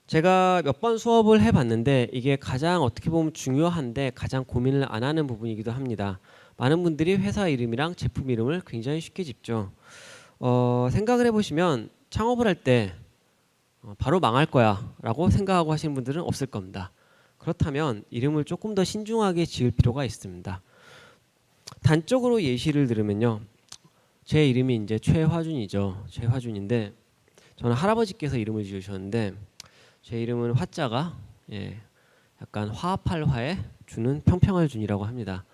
제가 몇 번 수업을 해봤는데 이게 가장 어떻게 보면 중요한데 가장 고민을 안 하는 부분이기도 합니다. 많은 분들이 회사 이름이랑 제품 이름을 굉장히 쉽게 짓죠. 생각을 해보시면 창업을 할 때 바로 망할 거야 라고 생각하고 하시는 분들은 없을 겁니다. 그렇다면 이름을 조금 더 신중하게 지을 필요가 있습니다. 단적으로 예시를 들으면요. 제 이름이 이제 최화준이죠. 최화준인데 저는 할아버지께서 이름을 지으셨는데 제 이름은 화자가 약간 화합할 화에 준은 평평할 준이라고 합니다.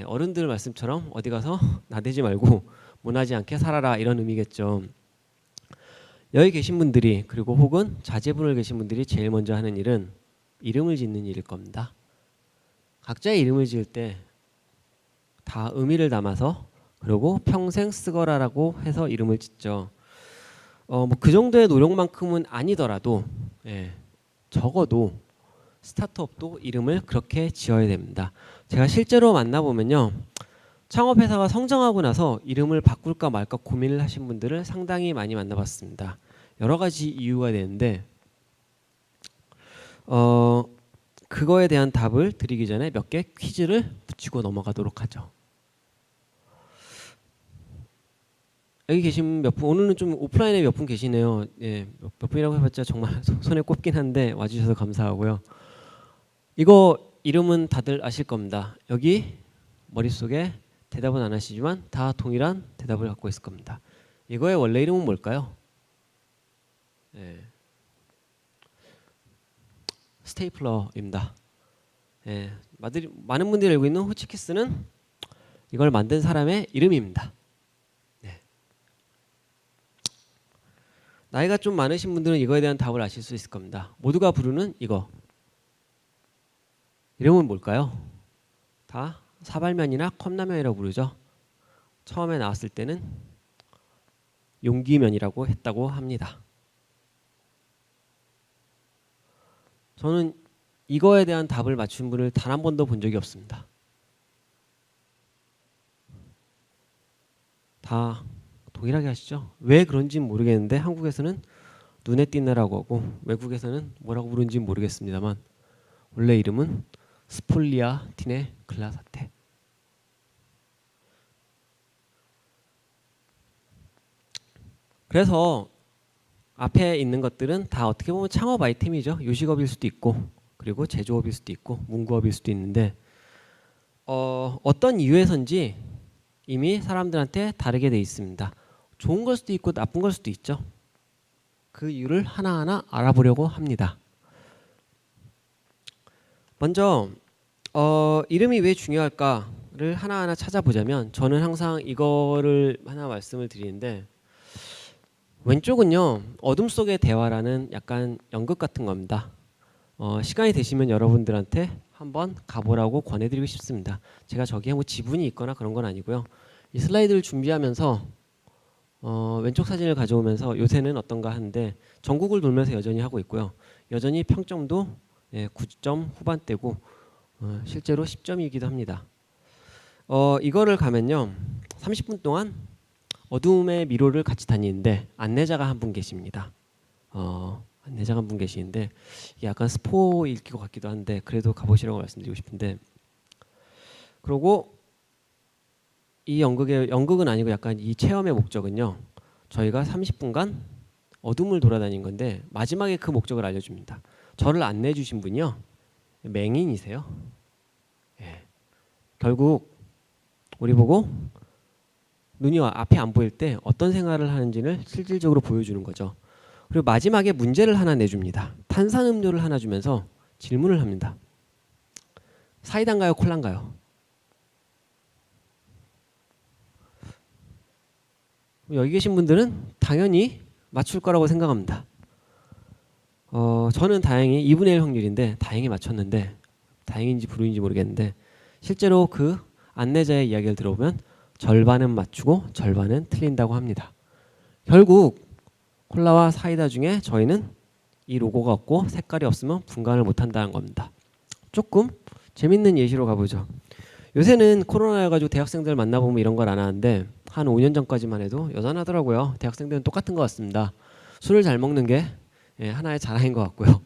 어른들 말씀처럼 어디 가서 나대지 말고 모나지 않게 살아라 이런 의미겠죠. 여기 계신 분들이 그리고 혹은 자제분을 계신 분들이 제일 먼저 하는 일은 이름을 짓는 일일 겁니다. 각자의 이름을 지을 때 다 의미를 담아서 그리고 평생 쓰거라라고 해서 이름을 짓죠. 뭐 그 정도의 노력만큼은 아니더라도 적어도 스타트업도 이름을 그렇게 지어야 됩니다. 제가 실제로 만나보면요. 창업회사가 성장하고 나서 이름을 바꿀까 말까 고민을 하신 분들을 상당히 많이 만나봤습니다. 여러 가지 이유가 되는데 그거에 대한 답을 드리기 전에 몇 개 퀴즈를 붙이고 넘어가도록 하죠. 여기 계신 몇 분, 오늘은 좀 오프라인에 몇 분 계시네요. 몇 분이라고 해봤자 정말 손에 꼽긴 한데 와주셔서 감사하고요. 이거 이름은 다들 아실 겁니다. 여기 머릿속에 대답은 안 하시지만 다 동일한 대답을 갖고 있을 겁니다. 이거의 원래 이름은 뭘까요? 스테이플러입니다. 많은 분들이 알고 있는 호치키스는 이걸 만든 사람의 이름입니다. 나이가 좀 많으신 분들은 이거에 대한 답을 아실 수 있을 겁니다. 모두가 부르는 이거 이름은 뭘까요? 다 사발면이나 컵라면이라고 부르죠. 처음에 나왔을 때는 용기면이라고 했다고 합니다. 저는 이거에 대한 답을 맞춘 분을 단 한 번도 본 적이 없습니다. 다 동일하게 하시죠. 왜 그런지는 모르겠는데 한국에서는 눈에 띄느라고 하고 외국에서는 뭐라고 부르는지 모르겠습니다만 원래 이름은 스폴리아 티네 글라사테. 그래서 앞에 있는 것들은 다 어떻게 보면 창업 아이템이죠. 요식업일 수도 있고 그리고 제조업일 수도 있고 문구업일 수도 있는데 어떤 이유에선지 이미 사람들한테 다르게 돼 있습니다. 좋은 걸 수도 있고 나쁜 걸 수도 있죠. 그 이유를 하나하나 알아보려고 합니다. 먼저 이름이 왜 중요할까를 하나하나 찾아보자면 저는 항상 이거를 하나 말씀을 드리는데 왼쪽은요. 어둠 속의 대화라는 약간 연극 같은 겁니다. 시간이 되시면 여러분들한테 한번 가보라고 권해드리고 싶습니다. 제가 저기에 뭐 지분이 있거나 그런 건 아니고요. 이 슬라이드를 준비하면서 왼쪽 사진을 가져오면서 요새는 어떤가 하는데 전국을 돌면서 여전히 하고 있고요. 여전히 평점도 9점 후반대고 실제로 10점이기도 합니다. 이거를 가면요. 30분 동안 어둠의 미로를 같이 다니는데 안내자가 한 분 계십니다. 안내자가 한 분 계시는데 약간 스포일 것 같기도 한데 그래도 가보시라고 말씀드리고 싶은데 그리고 이 연극은 아니고 약간 이 체험의 목적은요. 저희가 30분간 어둠을 돌아다닌 건데 마지막에 그 목적을 알려줍니다. 저를 안내해 주신 분이요. 맹인이세요. 결국 우리 보고 눈이 앞에 안 보일 때 어떤 생활을 하는지를 실질적으로 보여주는 거죠. 그리고 마지막에 문제를 하나 내줍니다. 탄산음료를 하나 주면서 질문을 합니다. 사이다인가요? 콜라인가요? 여기 계신 분들은 당연히 맞출 거라고 생각합니다. 저는 다행히 2분의 1 확률인데 다행히 맞췄는데 다행인지 불운인지 모르겠는데 실제로 그 안내자의 이야기를 들어보면 절반은 맞추고 절반은 틀린다고 합니다. 결국 콜라와 사이다 중에 저희는 이 로고가 없고 색깔이 없으면 분간을 못한다는 겁니다. 조금 재밌는 예시로 가보죠. 요새는 코로나여가지고 대학생들 만나보면 이런 걸 안 하는데 한 5년 전까지만 해도 여전하더라고요. 대학생들은 똑같은 것 같습니다. 술을 잘 먹는 게 하나의 자랑인 것 같고요.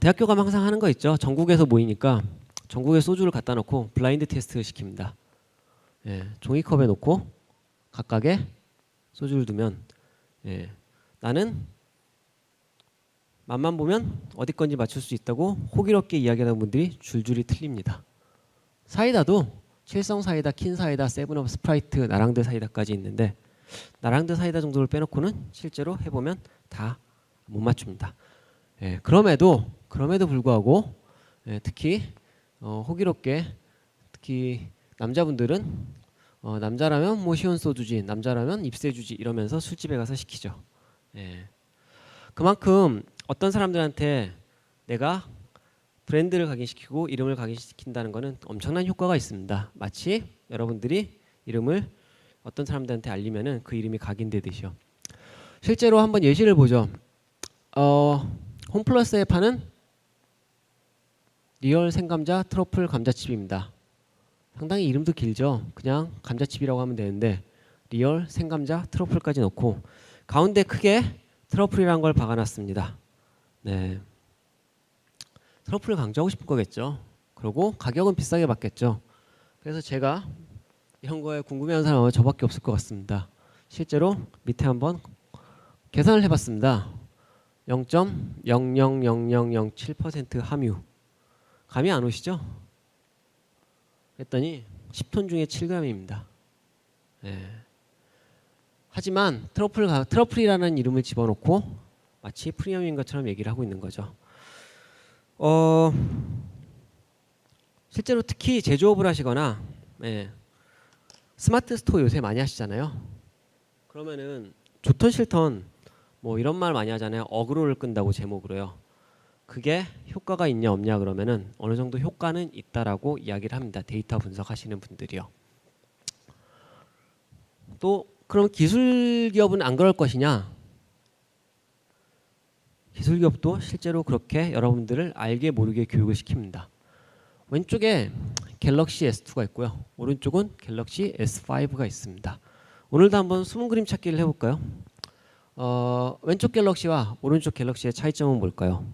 대학교 가면 항상 하는 거 있죠. 전국에서 모이니까 전국에 소주를 갖다 놓고 블라인드 테스트 시킵니다. 예, 종이컵에 놓고 각각의 소주를 두면 예, 나는 맛만 보면 어디 건지 맞출 수 있다고 호기롭게 이야기하는 분들이 줄줄이 틀립니다. 사이다도 칠성 사이다, 킨 사이다, 세븐업, 스프라이트, 나랑드 사이다까지 있는데 나랑드 사이다 정도를 빼놓고는 실제로 해보면 다 못 맞춥니다. 예, 그럼에도 불구하고 예, 특히 호기롭게 특히 남자분들은 남자라면 뭐 시원 소주지, 남자라면 입새주지 이러면서 술집에 가서 시키죠. 예. 그만큼 어떤 사람들한테 내가 브랜드를 각인시키고 이름을 각인시킨다는 것은 엄청난 효과가 있습니다. 마치 여러분들이 이름을 어떤 사람들한테 알리면은 그 이름이 각인되듯이요. 실제로 한번 예시를 보죠. 홈플러스에 파는 리얼 생감자 트러플 감자칩입니다. 상당히 이름도 길죠. 그냥 감자칩이라고 하면 되는데 리얼 생감자 트러플까지 넣고 가운데 크게 트러플이라는 걸 박아놨습니다. 네, 트러플을 강조하고 싶은 거겠죠. 그리고 가격은 비싸게 받겠죠. 그래서 제가 이런 거에 궁금해하는 사람은 저밖에 없을 것 같습니다. 실제로 밑에 한번 계산을 해봤습니다. 0.000007% 함유. 감이 안 오시죠? 했더니 10톤 중에 7g입니다. 네. 하지만 트러플이라는 이름을 집어넣고 마치 프리미엄인 것처럼 얘기를 하고 있는 거죠. 실제로 특히 제조업을 하시거나 스마트 스토어 요새 많이 하시잖아요. 그러면은 좋던 싫던 뭐 이런 말 많이 하잖아요. 어그로를 끈다고 제목으로요. 그게 효과가 있냐 없냐 그러면은 어느 정도 효과는 있다라고 이야기를 합니다. 데이터 분석하시는 분들이요. 또 그럼 기술 기업은 안 그럴 것이냐? 기술 기업도 실제로 그렇게 여러분들을 알게 모르게 교육을 시킵니다. 왼쪽에 갤럭시 S2가 있고요. 오른쪽은 갤럭시 S5가 있습니다. 오늘도 한번 숨은 그림 찾기를 해볼까요? 왼쪽 갤럭시와 오른쪽 갤럭시의 차이점은 뭘까요?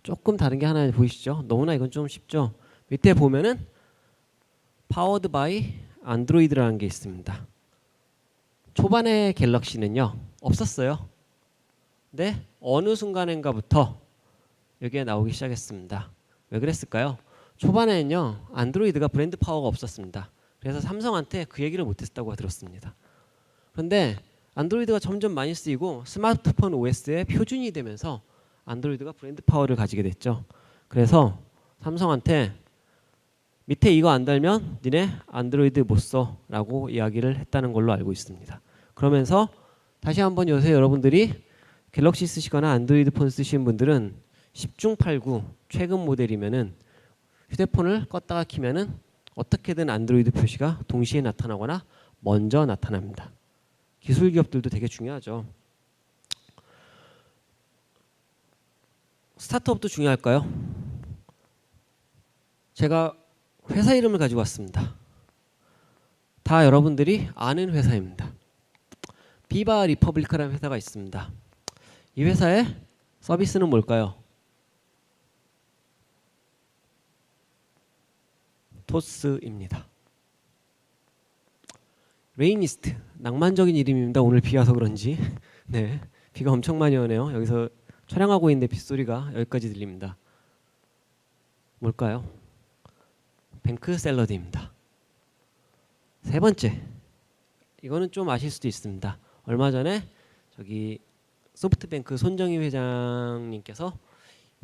조금 다른 게 하나 보이시죠? 너무나 이건 좀 쉽죠? 밑에 보면은 파워드 바이 안드로이드라는 게 있습니다. 초반에 갤럭시는요 없었어요. 근데 어느 순간인가부터 여기에 나오기 시작했습니다. 왜 그랬을까요? 초반에는요 안드로이드가 브랜드 파워가 없었습니다. 그래서 삼성한테 그 얘기를 못했다고 들었습니다. 그런데 안드로이드가 점점 많이 쓰이고 스마트폰 OS의 표준이 되면서 안드로이드가 브랜드 파워를 가지게 됐죠. 그래서 삼성한테 밑에 이거 안 달면 니네 안드로이드 못 써 라고 이야기를 했다는 걸로 알고 있습니다. 그러면서 다시 한번 요새 여러분들이 갤럭시 쓰시거나 안드로이드 폰 쓰시는 분들은 10중 8구 최근 모델이면은 휴대폰을 껐다가 키면은 어떻게든 안드로이드 표시가 동시에 나타나거나 먼저 나타납니다. 기술 기업들도 되게 중요하죠. 스타트업도 중요할까요? 제가 회사 이름을 가지고 왔습니다. 다 여러분들이 아는 회사입니다. 비바 리퍼블리카라는 회사가 있습니다. 이 회사의 서비스는 뭘까요? 토스입니다. 레이니스트, 낭만적인 이름입니다. 오늘 비 와서 그런지 네, 비가 엄청 많이 오네요. 여기서 촬영하고 있는데 빗소리가 여기까지 들립니다. 뭘까요? 뱅크 샐러드입니다. 세 번째, 이거는 좀 아실 수도 있습니다. 얼마 전에 저기 소프트뱅크 손정희 회장님께서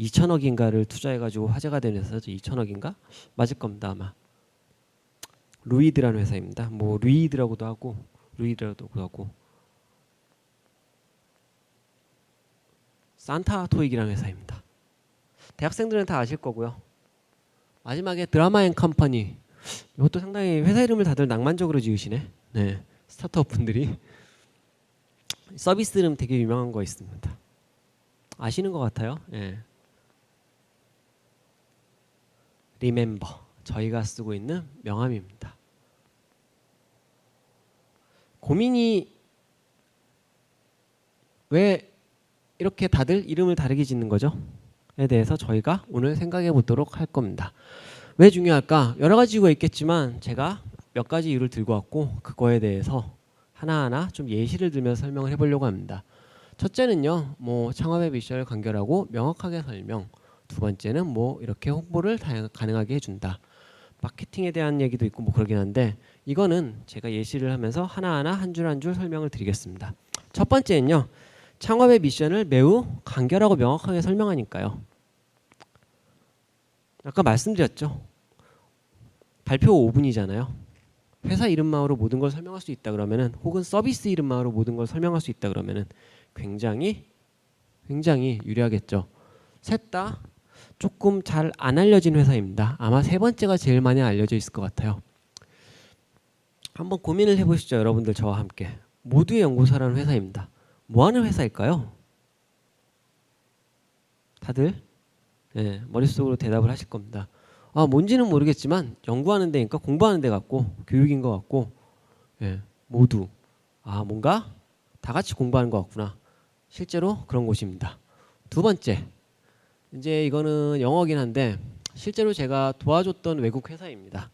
2천억인가를 투자해가지고 화제가 된 회사죠. 2천억인가? 맞을 겁니다 아마. 루이드라는 회사입니다. 뭐 루이드라고도 하고 루이드라고도 하고 산타토익이라는 회사입니다. 대학생들은 다 아실 거고요. 마지막에 드라마 앤 컴퍼니, 이것도 상당히 회사 이름을 다들 낭만적으로 지으시네. 네, 스타트업 분들이. 서비스 이름 되게 유명한 거 있습니다. 아시는 것 같아요. 네. 리멤버, 저희가 쓰고 있는 명함입니다. 고민이 왜 이렇게 다들 이름을 다르게 짓는 거죠? 에 대해서 저희가 오늘 생각해 보도록 할 겁니다. 왜 중요할까? 여러 가지 이유가 있겠지만 제가 몇 가지 이유를 들고 왔고 그거에 대해서 하나하나 좀 예시를 들면서 설명을 해보려고 합니다. 첫째는요, 뭐 창업의 미션을 간결하고 명확하게 설명. 두 번째는 뭐 이렇게 홍보를 가능하게 해준다. 마케팅에 대한 얘기도 있고 뭐 그러긴 한데 이거는 제가 예시를 하면서 하나하나 한 줄 한 줄 설명을 드리겠습니다. 첫 번째는요, 창업의 미션을 매우 간결하고 명확하게 설명하니까요. 아까 말씀드렸죠. 발표 5분이잖아요. 회사 이름만으로 모든 걸 설명할 수 있다 그러면은, 혹은 서비스 이름만으로 모든 걸 설명할 수 있다 그러면은 굉장히 유리하겠죠. 셋 다 조금 잘 안 알려진 회사입니다. 아마 세 번째가 제일 많이 알려져 있을 것 같아요. 한번 고민을 해보시죠. 여러분들 저와 함께. 모두의 연구소라는 회사입니다. 뭐 하는 회사일까요? 다들 머릿속으로 대답을 하실 겁니다. 뭔지는 모르겠지만 연구하는 데니까 공부하는 데 같고 교육인 것 같고, 모두 뭔가 다 같이 공부하는 것 같구나. 실제로 그런 곳입니다. 두 번째, 이제 이거는 영어긴 한데 실제로 제가 도와줬던 외국 회사입니다.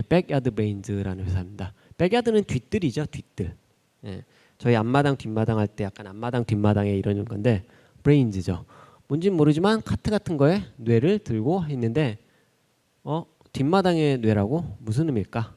백야드 브레인즈라는 회사입니다. 백야드는 뒤뜰이죠, 뒤뜰. 저희 앞마당 뒷마당 할 때 약간 앞마당 뒷마당에 이러는 건데 브레인즈죠. 뭔진 모르지만 카트 같은 거에 뇌를 들고 있는데 뒷마당에 뇌라고 무슨 의미일까?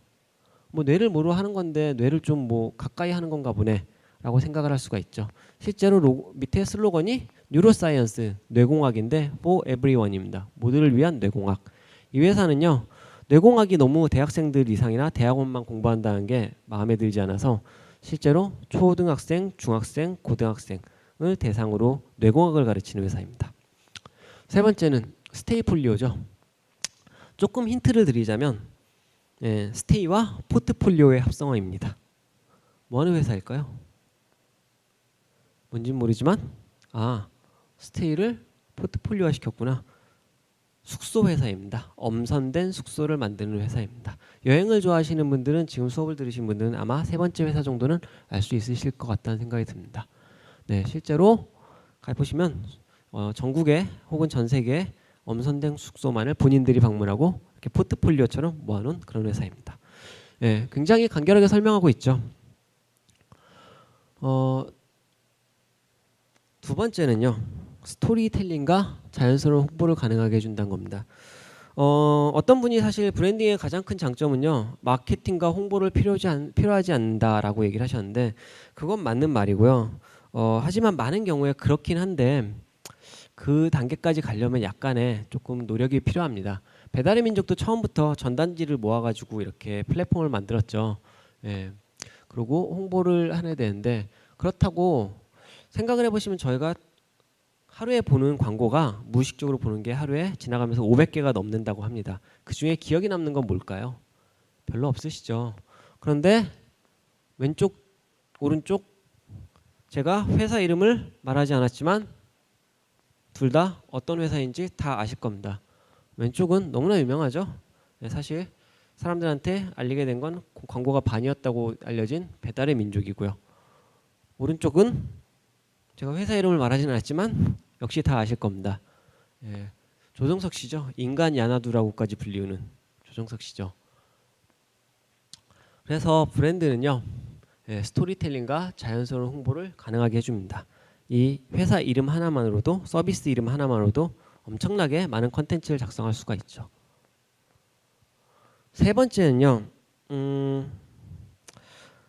뭐 뇌를 뭐로 하는 건데 뇌를 좀 뭐 가까이 하는 건가 보네 라고 생각을 할 수가 있죠. 실제로 밑에 슬로건이 뉴로사이언스, 뇌공학인데 for everyone입니다. 모두를 위한 뇌공학. 이 회사는요, 뇌공학이 너무 대학생들 이상이나 대학원만 공부한다는 게 마음에 들지 않아서 실제로 초등학생, 중학생, 고등학생을 대상으로 뇌공학을 가르치는 회사입니다. 세 번째는 스테이폴리오죠. 조금 힌트를 드리자면 스테이와 포트폴리오의 합성어입니다. 뭐 하는 회사일까요? 뭔진 모르지만 스테이를 포트폴리오화 시켰구나. 숙소 회사입니다. 엄선된 숙소를 만드는 회사입니다. 여행을 좋아하시는 분들은, 지금 수업을 들으신 분들은 아마 세 번째 회사 정도는 알 수 있으실 것 같다는 생각이 듭니다. 실제로 가보시면 전국에 혹은 전 세계에 엄선된 숙소만을 본인들이 방문하고 이렇게 포트폴리오처럼 모아놓은 그런 회사입니다. 굉장히 간결하게 설명하고 있죠. 두 번째는요, 스토리텔링과 자연스러운 홍보를 가능하게 해준다는 겁니다. 어떤 분이 사실 브랜딩의 가장 큰 장점은요, 마케팅과 홍보를 필요하지 않는다라고 얘기를 하셨는데 그건 맞는 말이고요. 하지만 많은 경우에 그렇긴 한데 그 단계까지 가려면 약간의 조금 노력이 필요합니다. 배달의 민족도 처음부터 전단지를 모아가지고 이렇게 플랫폼을 만들었죠. 그리고 홍보를 해야 되는데, 그렇다고 생각을 해보시면 저희가 하루에 보는 광고가, 무의식적으로 보는 게 하루에 지나가면서 500개가 넘는다고 합니다. 그 중에 기억이 남는 건 뭘까요? 별로 없으시죠. 그런데 왼쪽, 오른쪽, 제가 회사 이름을 말하지 않았지만 둘 다 어떤 회사인지 다 아실 겁니다. 왼쪽은 너무나 유명하죠. 사실 사람들한테 알리게 된 건 광고가 반이었다고 알려진 배달의 민족이고요. 오른쪽은 제가 회사 이름을 말하지는 않았지만 역시 다 아실 겁니다. 조정석 씨죠. 인간 야나두라고까지 불리우는 조정석 씨죠. 그래서 브랜드는요, 스토리텔링과 자연스러운 홍보를 가능하게 해줍니다. 이 회사 이름 하나만으로도, 서비스 이름 하나만으로도 엄청나게 많은 컨텐츠를 작성할 수가 있죠. 세 번째는요,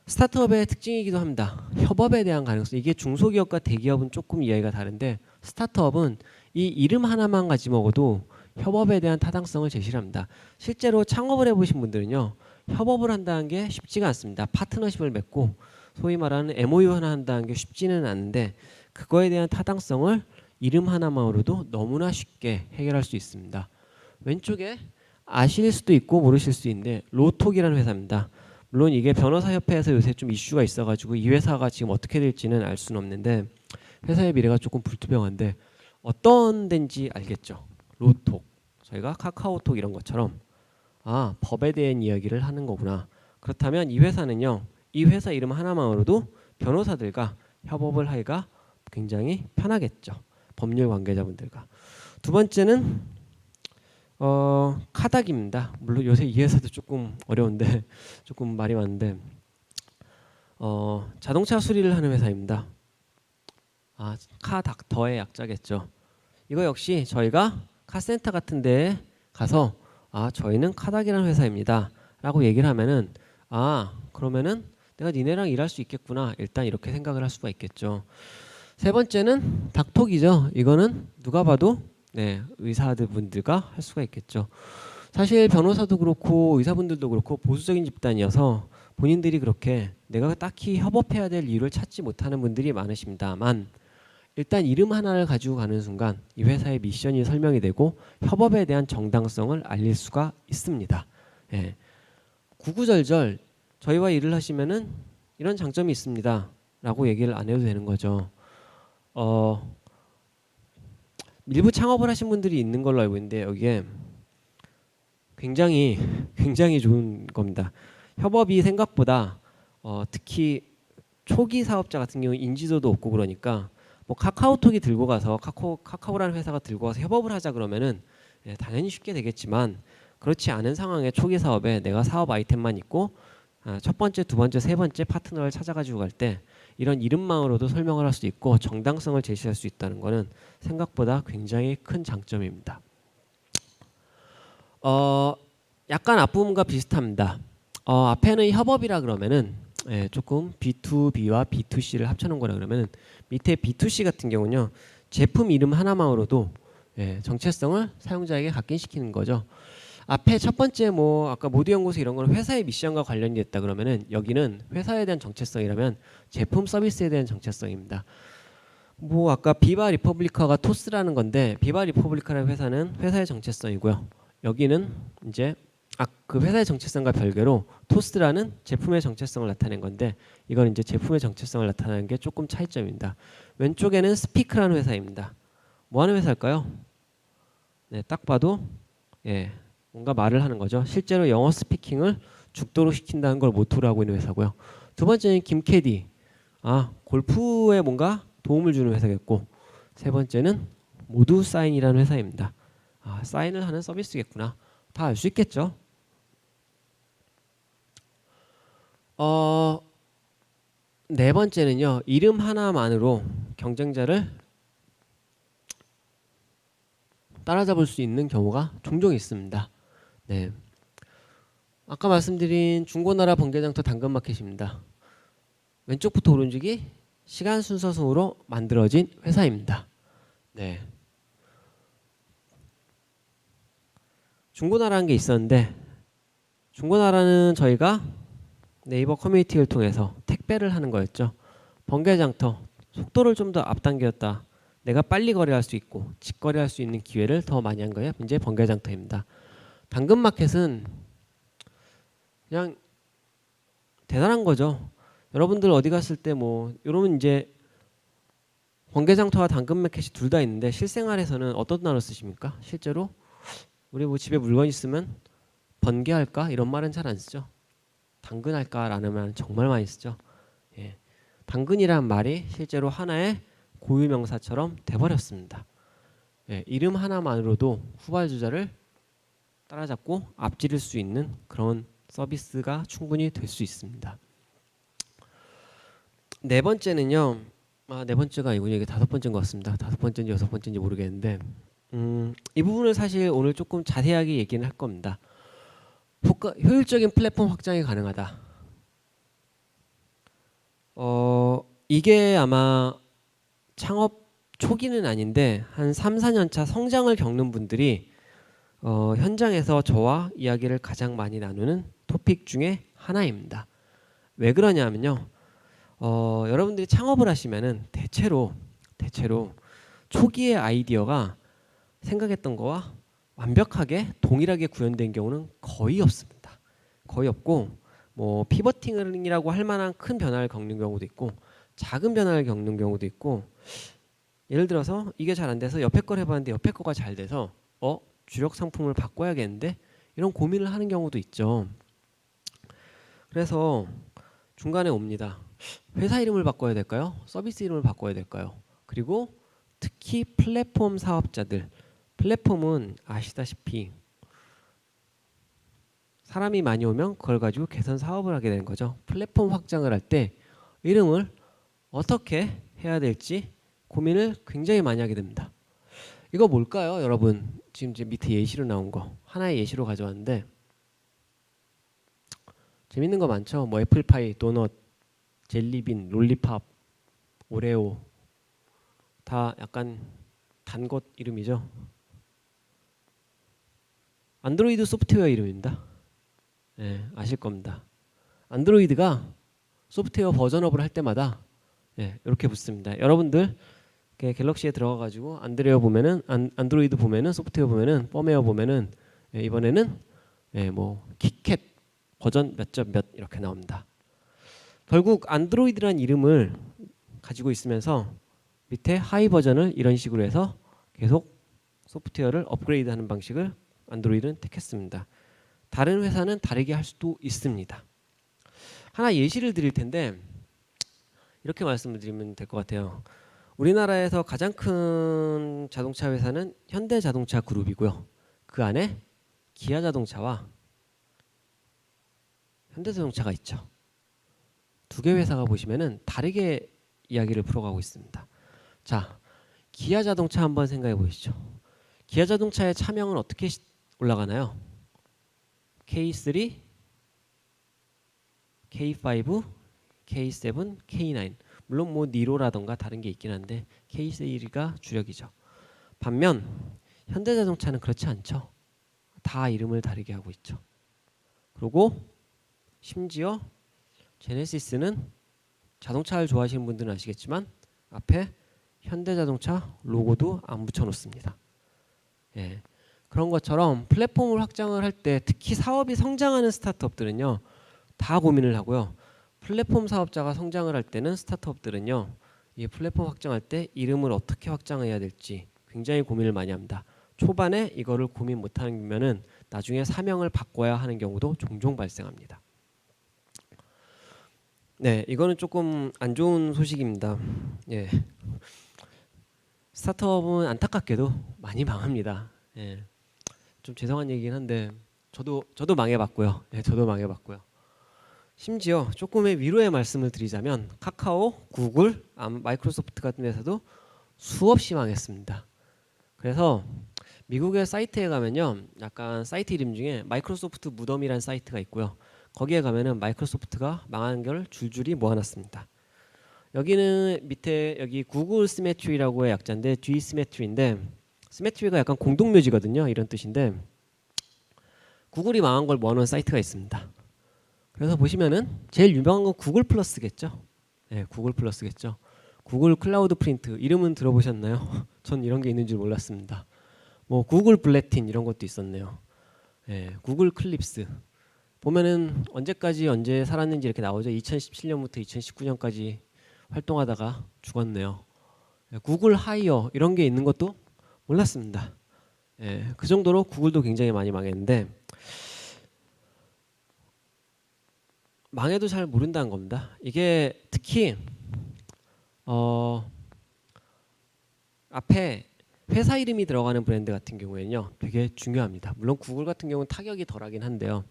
스타트업의 특징이기도 합니다. 협업에 대한 가능성. 이게 중소기업과 대기업은 조금 이야기가 다른데, 스타트업은 이 이름 하나만 가지 먹어도 협업에 대한 타당성을 제시를 합니다. 실제로 창업을 해보신 분들은요, 협업을 한다는 게 쉽지가 않습니다. 파트너십을 맺고 소위 말하는 MOU 하나 한다는 게 쉽지는 않은데, 그거에 대한 타당성을 이름 하나만으로도 너무나 쉽게 해결할 수 있습니다. 왼쪽에 아실 수도 있고 모르실 수도 있는데 로톡이라는 회사입니다. 물론 이게 변호사협회에서 요새 좀 이슈가 있어가지고 이 회사가 지금 어떻게 될지는 알 수는 없는데 회사의 미래가 조금 불투명한데 어떤 데인지 알겠죠? 로톡. 저희가 카카오톡 이런 것처럼 법에 대한 이야기를 하는 거구나. 그렇다면 이 회사는요, 이 회사 이름 하나만으로도 변호사들과 협업을 하기가 굉장히 편하겠죠. 법률 관계자분들과. 두 번째는 카닥입니다. 물론 요새 이 회사도 조금 어려운데 조금 말이 많은데 자동차 수리를 하는 회사입니다. 카닥터의 약자겠죠. 이거 역시 저희가 카센터 같은 데에 가서 저희는 카닥이라는 회사입니다 라고 얘기를 하면은 그러면은 내가 니네랑 일할 수 있겠구나, 일단 이렇게 생각을 할 수가 있겠죠. 세 번째는 닥톡이죠. 이거는 누가 봐도 의사들 분들과 할 수가 있겠죠. 사실 변호사도 그렇고 의사분들도 그렇고 보수적인 집단이어서 본인들이 그렇게 내가 딱히 협업해야 될 이유를 찾지 못하는 분들이 많으십니다만, 일단 이름 하나를 가지고 가는 순간 이 회사의 미션이 설명이 되고 협업에 대한 정당성을 알릴 수가 있습니다. 구구절절 저희와 일을 하시면은 이런 장점이 있습니다 라고 얘기를 안 해도 되는 거죠. 일부 창업을 하신 분들이 있는 걸로 알고 있는데 여기에 굉장히 좋은 겁니다. 협업이 생각보다 특히 초기 사업자 같은 경우 인지도도 없고 그러니까 뭐 카카오톡이 들고 가서 카카오라는 회사가 들고 가서 협업을 하자 그러면은 당연히 쉽게 되겠지만, 그렇지 않은 상황에 초기 사업에 내가 사업 아이템만 있고 첫 번째, 두 번째, 세 번째 파트너를 찾아가지고 갈 때 이런 이름만으로도 설명을 할 수 있고 정당성을 제시할 수 있다는 것은 생각보다 굉장히 큰 장점입니다. 약간 앞부분과 비슷합니다. 앞에는 협업이라 그러면은 조금 B2B와 B2C를 합쳐놓은 거라 그러면은 밑에 B2C 같은 경우는요, 제품 이름 하나만으로도 정체성을 사용자에게 각인시키는 거죠. 앞에 첫 번째 아까 모두연구소 이런 거는 회사의 미션과 관련이 됐다 그러면은 여기는 회사에 대한 정체성이라면 제품 서비스에 대한 정체성입니다. 아까 비바 리퍼블리카가 토스라는 건데 비바 리퍼블리카라는 회사는 회사의 정체성이고요. 여기는 이제 그 회사의 정체성과 별개로 토스라는 제품의 정체성을 나타낸 건데 이건 이제 제품의 정체성을 나타내는 게 조금 차이점입니다. 왼쪽에는 스피크라는 회사입니다. 뭐 하는 회사일까요? 딱 봐도 뭔가 말을 하는 거죠. 실제로 영어 스피킹을 죽도록 시킨다는 걸 모토로 하고 있는 회사고요. 두 번째는 김캐디. 골프에 뭔가 도움을 주는 회사겠고, 세 번째는 모두 사인이라는 회사입니다. 사인을 하는 서비스겠구나. 다 알 수 있겠죠. 네 번째는요, 이름 하나만으로 경쟁자를 따라잡을 수 있는 경우가 종종 있습니다. 아까 말씀드린 중고나라 번개장터 당근마켓입니다. 왼쪽부터 오른쪽이 시간 순서 순으로 만들어진 회사입니다. 중고나라는 게 있었는데, 중고나라는 저희가 네이버 커뮤니티를 통해서 택배를 하는 거였죠. 번개장터 속도를 좀 더 앞당겼다. 내가 빨리 거래할 수 있고 직거래할 수 있는 기회를 더 많이 한 거예요. 이제 번개장터입니다. 당근마켓은 그냥 대단한 거죠. 여러분들 어디 갔을 때 여러분 이제 번개장터와 당근마켓이 둘 다 있는데 실생활에서는 어떤 단어 쓰십니까? 실제로 우리 집에 물건 있으면 번개할까? 이런 말은 잘 안 쓰죠. 당근할까? 라는 말은 정말 많이 쓰죠. 당근이란 말이 실제로 하나의 고유명사처럼 돼버렸습니다. 이름 하나만으로도 후발주자를 따라잡고 앞지를 수 있는 그런 서비스가 충분히 될 수 있습니다. 네 번째는요. 네 번째가 아니고 이게 다섯 번째인 것 같습니다. 다섯 번째인지 여섯 번째인지 모르겠는데 이 부분을 사실 오늘 조금 자세하게 얘기는 할 겁니다. 효율적인 플랫폼 확장이 가능하다. 이게 아마 창업 초기는 아닌데 한 3, 4년 차 성장을 겪는 분들이 현장에서 저와 이야기를 가장 많이 나누는 토픽 중에 하나입니다. 왜 그러냐면요. 여러분들이 창업을 하시면은 대체로 초기의 아이디어가 생각했던 거와 완벽하게 동일하게 구현된 경우는 거의 없습니다. 거의 없고 피버팅이라고 할 만한 큰 변화를 겪는 경우도 있고 작은 변화를 겪는 경우도 있고, 예를 들어서 이게 잘 안 돼서 옆에 걸 해봤는데 옆에 거가 잘 돼서 주력 상품을 바꿔야겠는데 이런 고민을 하는 경우도 있죠. 그래서 중간에 옵니다. 회사 이름을 바꿔야 될까요? 서비스 이름을 바꿔야 될까요? 그리고 특히 플랫폼 사업자들, 플랫폼은 아시다시피 사람이 많이 오면 그걸 가지고 개선 사업을 하게 되는 거죠. 플랫폼 확장을 할 때 이름을 어떻게 해야 될지 고민을 굉장히 많이 하게 됩니다. 이거 뭘까요, 여러분? 지금 이제 밑에 예시로 나온 거 하나의 예시로 가져왔는데 재밌는 거 많죠. 뭐 애플파이, 도넛, 젤리빈, 롤리팝, 오레오 다 약간 단 것 이름이죠. 안드로이드 소프트웨어 이름입니다. 예, 아실 겁니다. 안드로이드가 소프트웨어 버전업을 할 때마다 이렇게 붙습니다. 여러분들 갤럭시에 들어가 가지고 안드로이드 보면은 소프트웨어 보면은 펌웨어 보면은 이번에는 뭐 키캣 버전 몇 점 몇 이렇게 나옵니다. 결국 안드로이드란 이름을 가지고 있으면서 밑에 하이 버전을 이런 식으로 해서 계속 소프트웨어를 업그레이드하는 방식을 안드로이드는 택했습니다. 다른 회사는 다르게 할 수도 있습니다. 하나 예시를 드릴 텐데 이렇게 말씀을 드리면 될 것 같아요. 우리나라에서 가장 큰 자동차 회사는 현대자동차 그룹이고요. 그 안에 기아자동차와 현대자동차가 있죠. 두 개 회사가 보시면은 다르게 이야기를 풀어가고 있습니다. 자, 기아자동차 한번 생각해 보시죠. 기아자동차의 차명은 어떻게 올라가나요? K3, K5, K7, K9. 물론 뭐 니로라던가 다른 게 있긴 한데 K3가 주력이죠. 반면 현대자동차는 그렇지 않죠. 다 이름을 다르게 하고 있죠. 그리고 심지어 제네시스는 자동차를 좋아하시는 분들은 아시겠지만 앞에 현대자동차 로고도 안 붙여놓습니다. 예. 그런 것처럼 플랫폼을 확장을 할 때 특히 사업이 성장하는 스타트업들은요 다 고민을 하고요. 플랫폼 사업자가 성장을 할 때는 스타트업들은요 이 플랫폼 확장할 때 이름을 어떻게 확장해야 될지 굉장히 고민을 많이 합니다. 초반에 이거를 고민 못하면은 나중에 사명을 바꿔야 하는 경우도 종종 발생합니다. 네, 이거는 조금 안 좋은 소식입니다. 예. 스타트업은 안타깝게도 많이 망합니다. 예. 좀 죄송한 얘기긴 한데 저도 망해봤고요. 예, 저도 망해봤고요. 심지어 조금의 위로의 말씀을 드리자면 카카오, 구글, 마이크로소프트 같은 회사도 수없이 망했습니다. 그래서 미국의 사이트에 가면요, 약간 사이트 이름 중에 마이크로소프트 무덤이라는 사이트가 있고요. 거기에 가면은 마이크로소프트가 망한 걸 줄줄이 모아놨습니다. 여기는 밑에 여기 구글 스매트리라고의 약자인데 G 스매트리인데 스매트리가 약간 공동묘지거든요. 이런 뜻인데 구글이 망한 걸 모아놓은 사이트가 있습니다. 그래서 보시면은 제일 유명한 건 구글 플러스겠죠. 네, 구글 플러스겠죠. 구글 클라우드 프린트 이름은 들어보셨나요? 전 이런 게 있는 줄 몰랐습니다. 뭐 구글 블랙틴 이런 것도 있었네요. 네, 구글 클립스 보면은 언제 살았는지 이렇게 나오죠. 2017년부터 2019년까지 활동하다가 죽었네요. 구글 하이어 이런 게 있는 것도 몰랐습니다. 예, 그 정도로 구글도 굉장히 많이 망했는데 망해도 잘 모른다는 겁니다. 이게 특히 앞에 회사 이름이 들어가는 브랜드 같은 경우에는요 되게 중요합니다. 물론 구글 같은 경우는 타격이 덜하긴 한데요.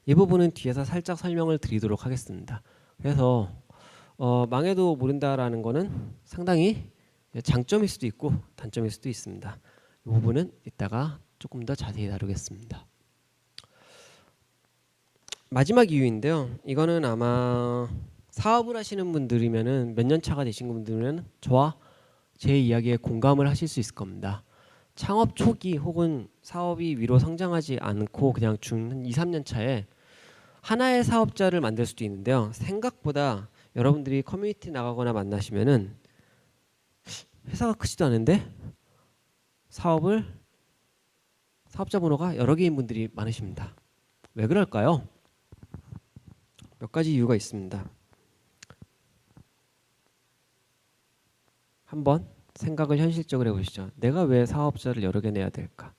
이 부분은 뒤에서 살짝 설명을 드리도록 하겠습니다. 그래서 망해도 모른다라는 거는 상당히 장점일 수도 있고 단점일 수도 있습니다. 이 부분은 이따가 조금 더 자세히 다루겠습니다. 마지막 이유인데요. 이거는 아마 사업을 하시는 분들이면은 몇 년 차가 되신 분들은 저와 제 이야기에 공감을 하실 수 있을 겁니다. 창업 초기 혹은 사업이 위로 성장하지 않고 그냥 한 2, 3년 차에 하나의 사업자를 만들 수도 있는데요. 생각보다 여러분들이 커뮤니티 나가거나 만나시면은 회사가 크지도 않은데 사업자 번호가 여러 개인 분들이 많으십니다. 왜 그럴까요? 몇 가지 이유가 있습니다. 한번 생각을 현실적으로 해보시죠. 내가 왜 사업자를 여러 개 내야 될까?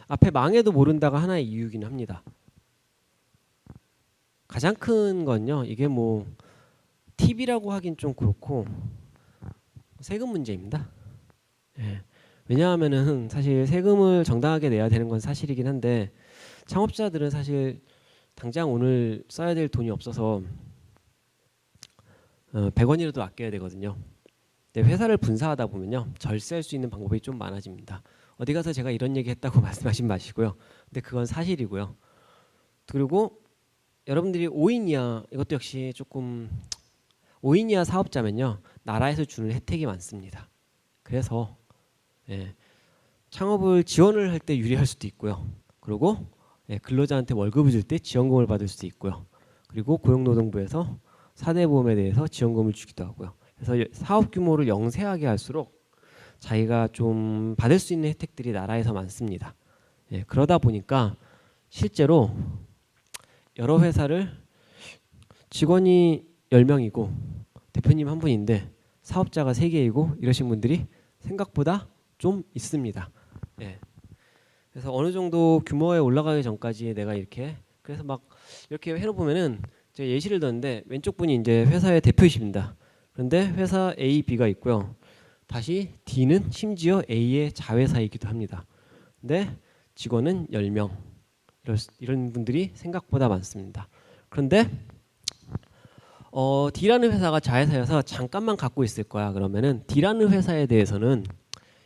앞에 망해도 모른다가 하나의 이유이긴 합니다. 가장 큰 건요. 이게 뭐 팁이라고 하긴 좀 그렇고 세금 문제입니다. 예. 왜냐하면은 사실 세금을 정당하게 내야 되는 건 사실이긴 한데 창업자들은 사실 당장 오늘 써야 될 돈이 없어서 100원이라도 아껴야 되거든요. 근데 회사를 분사하다 보면요. 절세할 수 있는 방법이 좀 많아집니다. 어디 가서 제가 이런 얘기 했다고 말씀하신 마시고요. 근데 그건 사실이고요. 그리고 여러분들이 5인 이하 이것도 역시 조금 5인 이하 사업자면요. 나라에서 주는 혜택이 많습니다. 그래서 예, 창업을 지원을 할 때 유리할 수도 있고요. 그리고 예, 근로자한테 월급을 줄 때 지원금을 받을 수도 있고요. 그리고 고용노동부에서 사대보험에 대해서 지원금을 주기도 하고요. 그래서 사업 규모를 영세하게 할수록 자기가 좀 받을 수 있는 혜택들이 나라에서 많습니다. 예, 그러다 보니까 실제로 여러 회사를 직원이 10명이고 대표님 한 분인데 사업자가 3개이고 이러신 분들이 생각보다 좀 있습니다. 예. 그래서 어느 정도 규모에 올라가기 전까지 내가 이렇게 그래서 막 이렇게 해놓으면은 제가 예시를 들었는데 왼쪽 분이 이제 회사의 대표이십니다. 그런데 회사 A, B가 있고요. 다시 D는 심지어 A의 자회사이기도 합니다. 근데 직원은 10명 이런 분들이 생각보다 많습니다. 그런데 D라는 회사가 자회사여서 잠깐만 갖고 있을 거야. 그러면은 D라는 회사에 대해서는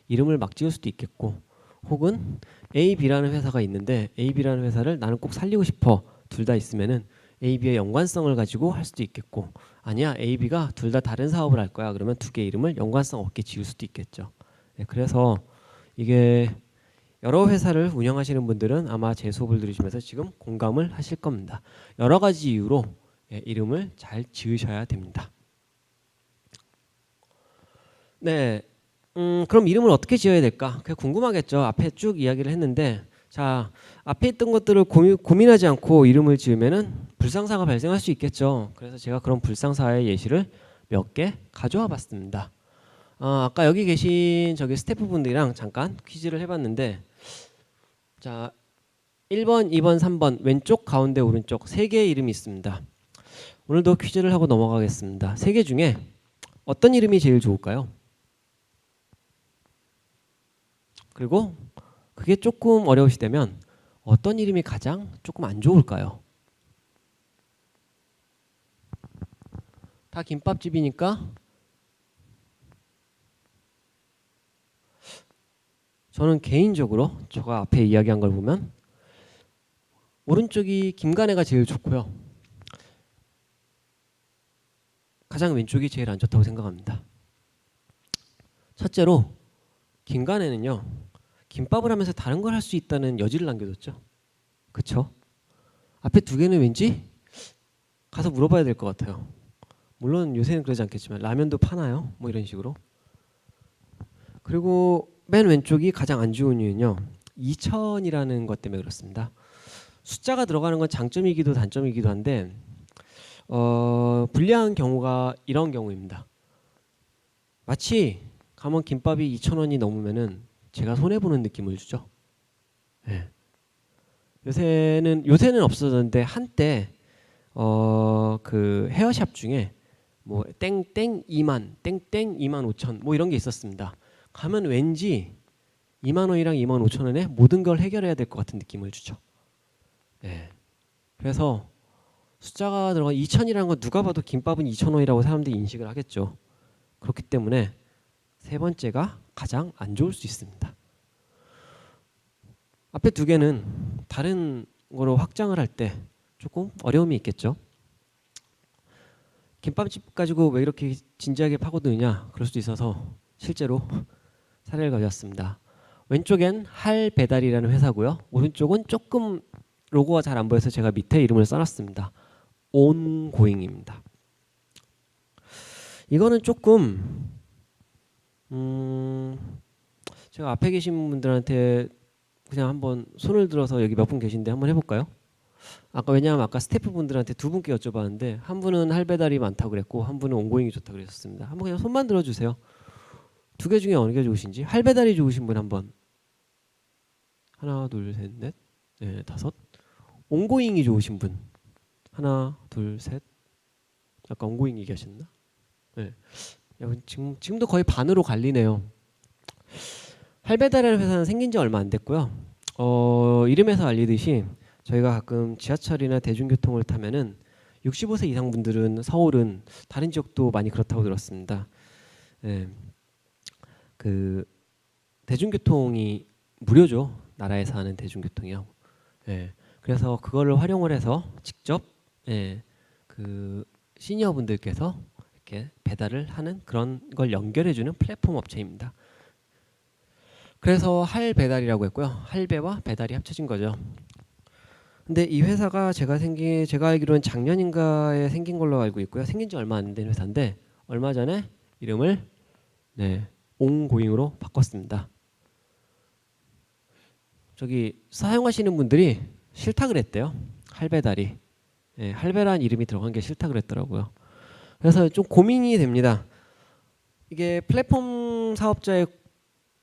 이름을 막 지을 수도 있겠고 혹은 A, B라는 회사가 있는데 A, B라는 회사를 나는 꼭 살리고 싶어. 둘 다 있으면은 A, B의 연관성을 가지고 할 수도 있겠고 아니야 A, B가 둘 다 다른 사업을 할 거야. 그러면 두 개의 이름을 연관성 없게 지을 수도 있겠죠. 네, 그래서 이게 여러 회사를 운영하시는 분들은 아마 제 수업을 들으시면서 지금 공감을 하실 겁니다. 여러 가지 이유로 예, 이름을 잘 지으셔야 됩니다. 네, 그럼 이름을 어떻게 지어야 될까? 그게 궁금하겠죠. 앞에 쭉 이야기를 했는데 자 앞에 있던 것들을 고민하지 않고 이름을 지으면은 불상사가 발생할 수 있겠죠. 그래서 제가 그런 불상사의 예시를 몇 개 가져와 봤습니다. 아까 여기 계신 저기 스태프분들이랑 잠깐 퀴즈를 해봤는데 자 1번, 2번, 3번 왼쪽, 가운데, 오른쪽 3개의 이름이 있습니다. 오늘도 퀴즈를 하고 넘어가겠습니다. 3개 중에 어떤 이름이 제일 좋을까요? 그리고 그게 조금 어려우시다면 어떤 이름이 가장 조금 안 좋을까요? 다 김밥집이니까 저는 개인적으로 제가 앞에 이야기한 걸 보면 오른쪽이 김간애가 제일 좋고요. 가장 왼쪽이 제일 안 좋다고 생각합니다. 첫째로 김간애는요. 김밥을 하면서 다른 걸 할 수 있다는 여지를 남겨뒀죠. 그쵸? 앞에 두 개는 왠지 가서 물어봐야 될 것 같아요. 물론 요새는 그러지 않겠지만 라면도 파나요? 뭐 이런 식으로. 그리고 맨 왼쪽이 가장 안 좋은 이유는요. 2000이라는 것 때문에 그렇습니다. 숫자가 들어가는 건 장점이기도 단점이기도 한데 불리한 경우가 이런 경우입니다. 마치 가면 김밥이 2,000원이 넘으면은 제가 손해 보는 느낌을 주죠. 네. 요새는 없어졌는데 한때 그 헤어샵 중에 뭐 땡땡 2만, 땡땡 2만 5천 뭐 이런 게 있었습니다. 가면 왠지 2만 원이랑 2만 5천 원에 모든 걸 해결해야 될 것 같은 느낌을 주죠. 네. 그래서 숫자가 들어간 2천이라는 건 누가 봐도 김밥은 2,000원이라고 사람들이 인식을 하겠죠. 그렇기 때문에 세 번째가 가장 안 좋을 수 있습니다. 앞에 두 개는 다른 거로 확장을 할 때 조금 어려움이 있겠죠. 김밥집 가지고 왜 이렇게 진지하게 파고드느냐 그럴 수도 있어서 실제로 사례를 가져왔습니다. 왼쪽엔 할배달이라는 회사고요. 오른쪽은 조금 로고가 잘 안 보여서 제가 밑에 이름을 써놨습니다. 온고잉입니다. 이거는 조금 제가 앞에 계신 분들한테 그냥 한번 손을 들어서 여기 몇 분 계신데 한번 해볼까요? 왜냐하면 아까 스태프분들한테 두 분께 여쭤봤는데 한 분은 할배달이 많다고 그랬고 한 분은 온고잉이 좋다고 그랬었습니다. 한번 그냥 손만 들어주세요. 두 개 중에 어느 게 좋으신지. 할배달이 좋으신 분 한번. 하나 둘 셋 넷 네, 다섯. 온고잉이 좋으신 분 하나, 둘, 셋. 아까 ongoing 얘기하셨나? 네. 지금도 거의 반으로 갈리네요. 할배달이라는 회사는 생긴 지 얼마 안 됐고요. 이름에서 알리듯이 저희가 가끔 지하철이나 대중교통을 타면은 65세 이상 분들은 서울은 다른 지역도 많이 그렇다고 들었습니다. 예, 그 대중교통이 무료죠. 나라에서 하는 대중교통이요. 예, 그래서 그거를 활용을 해서 직접 그 시니어 분들께서 이렇게 배달을 하는 그런 걸 연결해주는 플랫폼 업체입니다. 그래서 할배달이라고 했고요. 할배와 배달이 합쳐진 거죠. 근데 이 회사가 제가 알기로는 작년인가에 생긴 걸로 알고 있고요. 생긴 지 얼마 안 된 회사인데 얼마 전에 이름을 온고잉으로 바꿨습니다. 저기 사용하시는 분들이 싫다 그랬대요. 할배달이. 할배란 이름이 들어간 게 싫다 그랬더라고요. 그래서 좀 고민이 됩니다. 이게 플랫폼 사업자의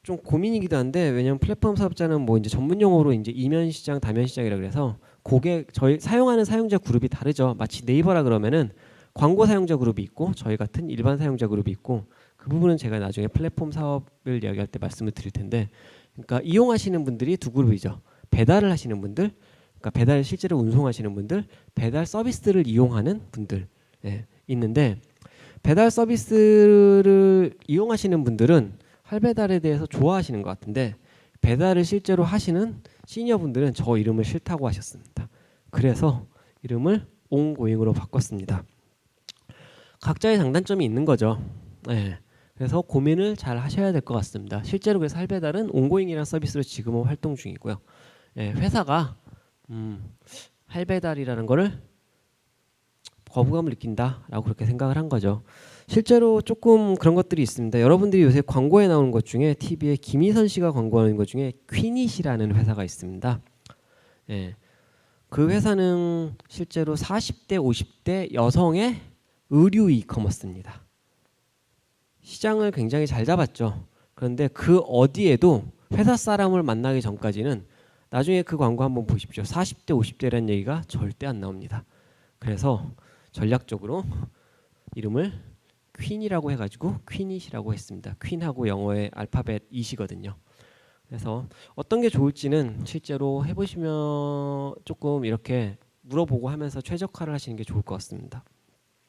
좀 고민이기도 한데, 왜냐면 플랫폼 사업자는 뭐 이제 전문 용어로 이제 이면 시장, 다면 시장이라 그래서 저희 사용하는 사용자 그룹이 다르죠. 마치 네이버라 그러면은 광고 사용자 그룹이 있고 저희 같은 일반 사용자 그룹이 있고, 그 부분은 제가 나중에 플랫폼 사업을 이야기할 때 말씀을 드릴 텐데, 그러니까 이용하시는 분들이 두 그룹이죠. 배달을 하시는 분들, 그러니까 배달 실제로 운송하시는 분들, 배달 서비스를 이용하는 분들 있는데, 배달 서비스를 이용하시는 분들은 할배달에 대해서 좋아하시는 것 같은데, 배달을 실제로 하시는 시니어 분들은 저 이름을 싫다고 하셨습니다. 그래서 이름을 온고잉으로 바꿨습니다. 각자의 장단점이 있는 거죠. 그래서 고민을 잘 하셔야 될 것 같습니다. 실제로 그래서 할배달은 온고잉이라는 서비스로 지금은 활동 중이고요. 회사가 할배달이라는 거를 거부감을 느낀다라고 그렇게 생각을 한 거죠. 실제로 조금 그런 것들이 있습니다. 여러분들이 요새 광고에 나오는 것 중에 TV에 김희선 씨가 광고하는 것 중에 퀴닛이라는 회사가 있습니다. 그 회사는 실제로 40대, 50대 여성의 의류 이커머스입니다. 시장을 굉장히 잘 잡았죠. 그런데 그 어디에도 회사 사람을 만나기 전까지는, 나중에 그 광고 한번 보십시오. 40대, 50대라는 얘기가 절대 안 나옵니다. 그래서 전략적으로 이름을 퀸이라고 해가지고 퀴닛이라고 했습니다. 퀸하고 영어의 알파벳 이시거든요. 그래서 어떤 게 좋을지는 실제로 해보시면 조금 이렇게 물어보고 하면서 최적화를 하시는 게 좋을 것 같습니다.